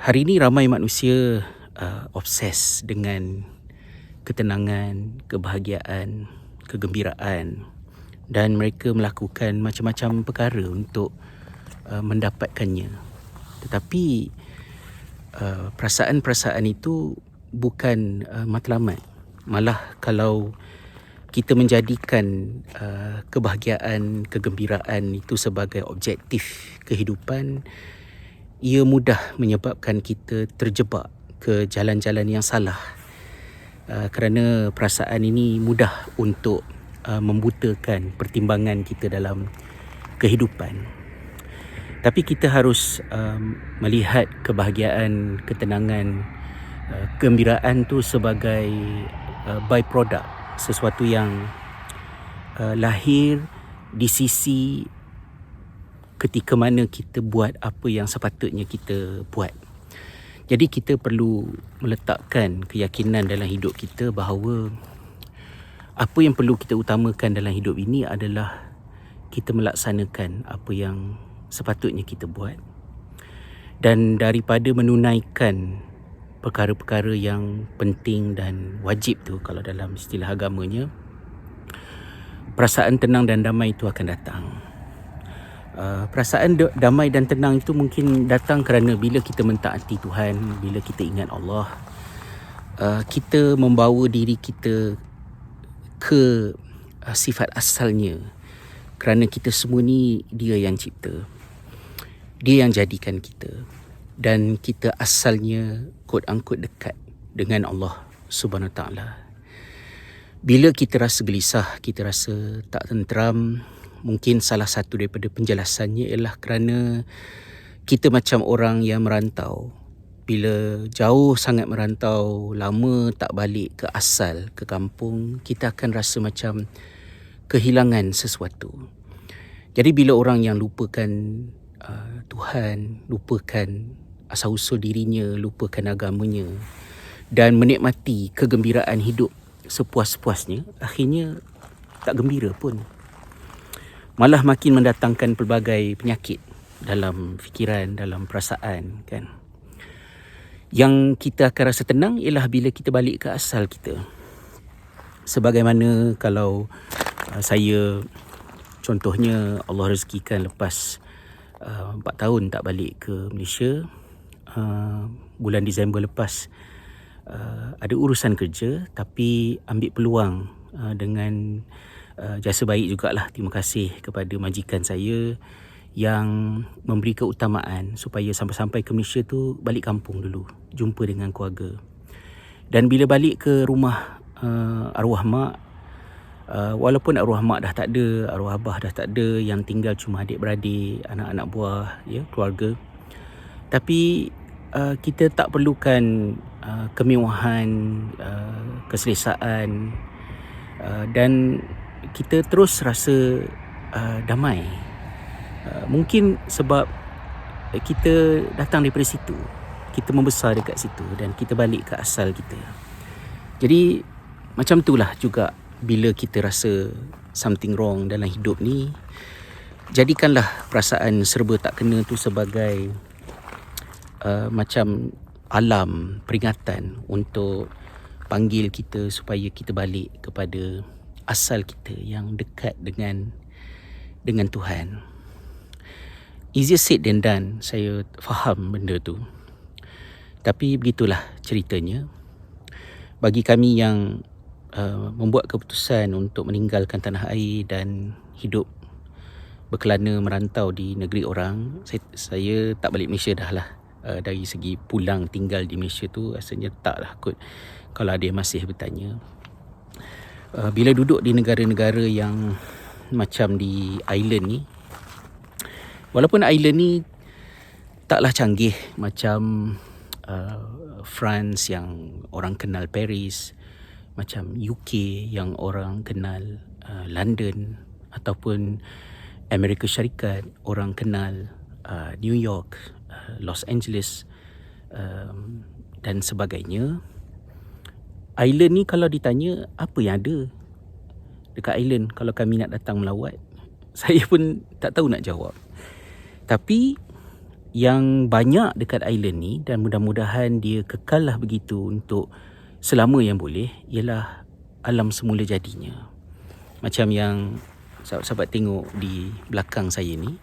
Hari ini ramai manusia obses dengan ketenangan, kebahagiaan, kegembiraan, dan mereka melakukan macam-macam perkara untuk mendapatkannya. Tetapi perasaan-perasaan itu bukan matlamat. Malah kalau kita menjadikan kebahagiaan, kegembiraan itu sebagai objektif kehidupan, ia mudah menyebabkan kita terjebak ke jalan-jalan yang salah, kerana perasaan ini mudah untuk membutakan pertimbangan kita dalam kehidupan. Tapi kita harus melihat kebahagiaan, ketenangan, kegembiraan tu sebagai byproduct, sesuatu yang lahir di sisi ketika mana kita buat apa yang sepatutnya kita buat. Jadi kita perlu meletakkan keyakinan dalam hidup kita bahawa apa yang perlu kita utamakan dalam hidup ini adalah kita melaksanakan apa yang sepatutnya kita buat. Dan daripada menunaikan perkara-perkara yang penting dan wajib tu, kalau dalam istilah agamanya, perasaan tenang dan damai itu akan datang. Perasaan damai dan tenang itu mungkin datang kerana bila kita mentaati Tuhan, bila kita ingat Allah, kita membawa diri kita ke sifat asalnya, kerana kita semua ni Dia yang cipta, Dia yang jadikan kita, dan kita asalnya quote-unquote dekat dengan Allah Subhanahu Wa Taala. Bila kita rasa gelisah, kita rasa tak tenteram, mungkin salah satu daripada penjelasannya ialah kerana kita macam orang yang merantau. Bila jauh sangat merantau, lama tak balik ke asal, ke kampung, kita akan rasa macam kehilangan sesuatu. Jadi bila orang yang lupakan Tuhan, lupakan asal-usul dirinya, lupakan agamanya, dan menikmati kegembiraan hidup sepuas-puasnya, akhirnya tak gembira pun. Malah makin mendatangkan pelbagai penyakit dalam fikiran, dalam perasaan, kan. Yang kita akan rasa tenang ialah bila kita balik ke asal kita. Sebagaimana kalau saya, contohnya Allah rezekikan lepas 4 tahun tak balik ke Malaysia, bulan Disember lepas ada urusan kerja, tapi ambil peluang dengan jasa baik jugalah. Terima kasih kepada majikan saya yang memberi keutamaan supaya sampai-sampai ke Malaysia tu balik kampung dulu, jumpa dengan keluarga. Dan bila balik ke rumah arwah mak, walaupun arwah mak dah tak ada, arwah abah dah tak ada, yang tinggal cuma adik-beradik, anak-anak buah, ya, keluarga, tapi kita tak perlukan kemewahan, keselesaan, dan kita terus rasa damai. Mungkin sebab kita datang daripada situ, kita membesar dekat situ, dan kita balik ke asal kita. Jadi macam itulah juga bila kita rasa something wrong dalam hidup ni, jadikanlah perasaan serba tak kena tu sebagai macam alam peringatan untuk panggil kita supaya kita balik kepada asal kita yang dekat dengan Tuhan. Easier said than done, saya faham benda tu. Tapi begitulah ceritanya. Bagi kami yang membuat keputusan untuk meninggalkan tanah air dan hidup berkelana merantau di negeri orang, saya tak balik Malaysia dah lah. Dari segi pulang tinggal di Malaysia tu rasanya tak lah kot, kalau ada yang masih bertanya. Bila duduk di negara-negara yang macam di island ni, walaupun island ni taklah canggih macam France yang orang kenal Paris, macam UK yang orang kenal London, ataupun Amerika Syarikat orang kenal New York, Los Angeles, dan sebagainya. Island ni kalau ditanya apa yang ada dekat island kalau kami nak datang melawat, saya pun tak tahu nak jawab. Tapi yang banyak dekat island ni, dan mudah-mudahan dia kekal lah begitu untuk selama yang boleh, ialah alam semula jadinya. Macam yang sahabat-sahabat tengok di belakang saya ni,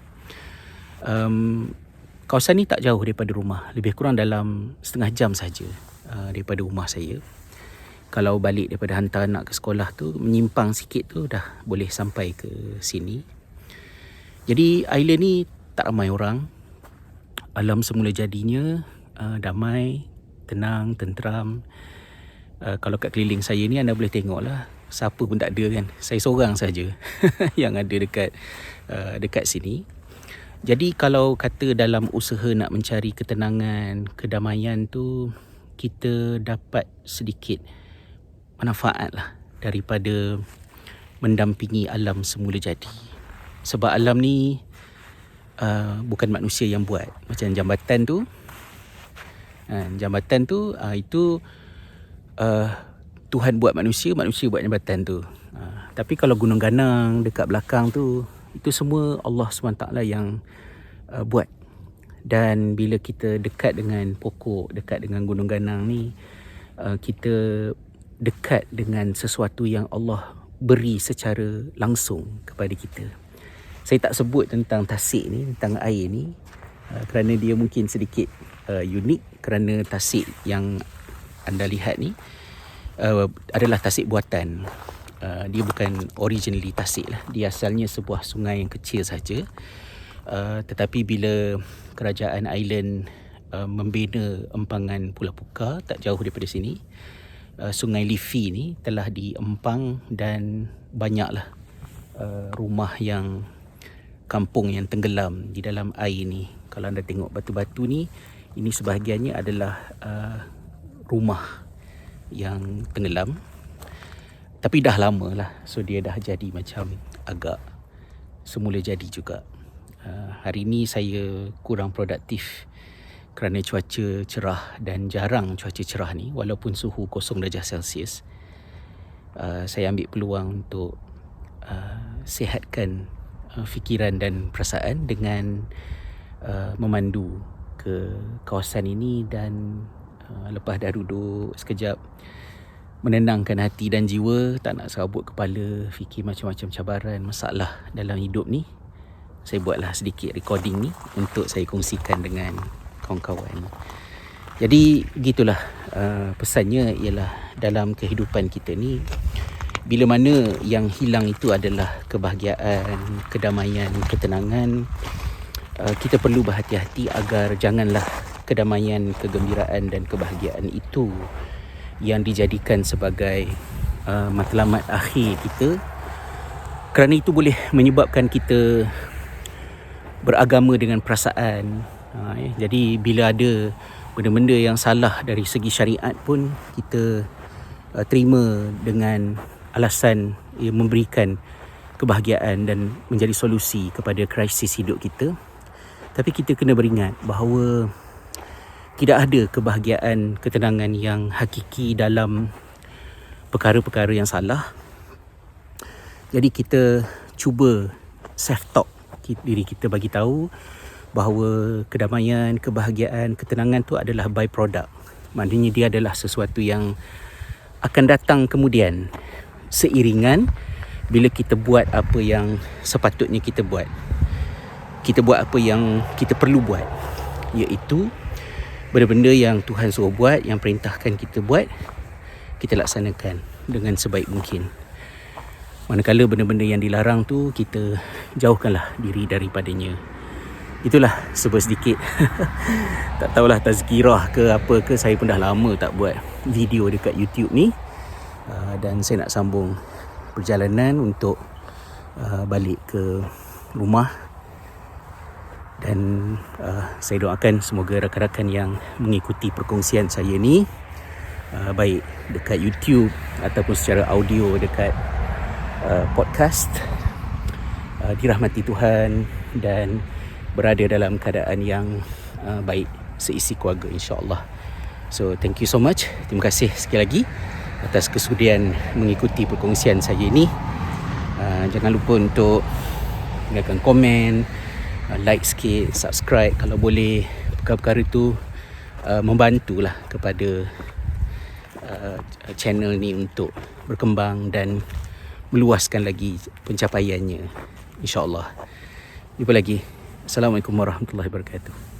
kawasan ni tak jauh daripada rumah, lebih kurang dalam setengah jam saja daripada rumah saya. Kalau balik daripada hantar anak ke sekolah tu, menyimpang sikit tu dah boleh sampai ke sini. Jadi island ni tak ramai orang. Alam semula jadinya damai, tenang, tenteram. Kalau kat keliling saya ni anda boleh tengok lah, siapa pun tak ada kan. Saya seorang saja yang ada dekat sini. Jadi kalau kata dalam usaha nak mencari ketenangan, kedamaian tu, kita dapat sedikit manfaat lah daripada mendampingi alam semula jadi. Sebab alam ni bukan manusia yang buat. Macam jambatan tu, itu Tuhan buat manusia, manusia buat jambatan tu. Tapi kalau gunung ganang dekat belakang tu, itu semua Allah SWT yang buat. Dan bila kita dekat dengan pokok, dekat dengan gunung ganang ni, kita dekat dengan sesuatu yang Allah beri secara langsung kepada kita. Saya tak sebut tentang tasik ni, tentang air ni, kerana dia mungkin sedikit unik, kerana tasik yang anda lihat ni adalah tasik buatan. Dia bukan originally tasik lah. Dia asalnya sebuah sungai yang kecil saja. Tetapi bila kerajaan island membina empangan Pulau Puka tak jauh daripada sini, Sungai Lifi ni telah diempang dan banyaklah rumah yang kampung yang tenggelam di dalam air ni. Kalau anda tengok batu-batu ni, ini sebahagiannya adalah rumah yang tenggelam. Tapi dah lama lah, so dia dah jadi macam agak semula jadi juga. Hari ni saya kurang produktif kerana cuaca cerah, dan jarang cuaca cerah ni walaupun suhu 0 darjah Celsius. Saya ambil peluang untuk sihatkan fikiran dan perasaan dengan memandu ke kawasan ini, dan lepas dah duduk sekejap, menenangkan hati dan jiwa, tak nak serabut kepala fikir macam-macam cabaran, masalah dalam hidup ni, saya buatlah sedikit recording ni untuk saya kongsikan dengan kawan-kawan. Jadi gitulah, pesannya ialah dalam kehidupan kita ni, bila mana yang hilang itu adalah kebahagiaan, kedamaian, ketenangan, kita perlu berhati-hati agar janganlah kedamaian, kegembiraan dan kebahagiaan itu yang dijadikan sebagai matlamat akhir kita, kerana itu boleh menyebabkan kita beragama dengan perasaan. Jadi bila ada benda-benda yang salah dari segi syariat pun, kita terima dengan alasan ia memberikan kebahagiaan dan menjadi solusi kepada krisis hidup kita. Tapi kita kena beringat bahawa tidak ada kebahagiaan, ketenangan yang hakiki dalam perkara-perkara yang salah. Jadi kita cuba self-talk diri kita, bagi tahu bahawa kedamaian, kebahagiaan, ketenangan tu adalah by-product. Maknanya dia adalah sesuatu yang akan datang kemudian, seiringan bila kita buat apa yang sepatutnya kita buat. Kita buat apa yang kita perlu buat, iaitu benda-benda yang Tuhan suruh buat, yang perintahkan kita buat, kita laksanakan dengan sebaik mungkin. Manakala benda-benda yang dilarang tu, kita jauhkanlah diri daripadanya. Itulah sebut sedikit. Tak tahulah tazkirah ke apa ke, saya pun dah lama tak buat video dekat YouTube ni. Dan saya nak sambung perjalanan untuk balik ke rumah. Dan saya doakan semoga rakan-rakan yang mengikuti perkongsian saya ni, baik dekat YouTube ataupun secara audio dekat podcast, dirahmati Tuhan dan berada dalam keadaan yang baik seisi keluarga, insya-Allah. So thank you so much. Terima kasih sekali lagi atas kesudian mengikuti perkongsian saya ini. Jangan lupa untuk tinggalkan komen, like sikit, subscribe kalau boleh. Perkara-perkara tu membantulah kepada channel ni untuk berkembang dan meluaskan lagi pencapaiannya, insya-Allah. Jumpa lagi. Assalamualaikum warahmatullahi wabarakatuh.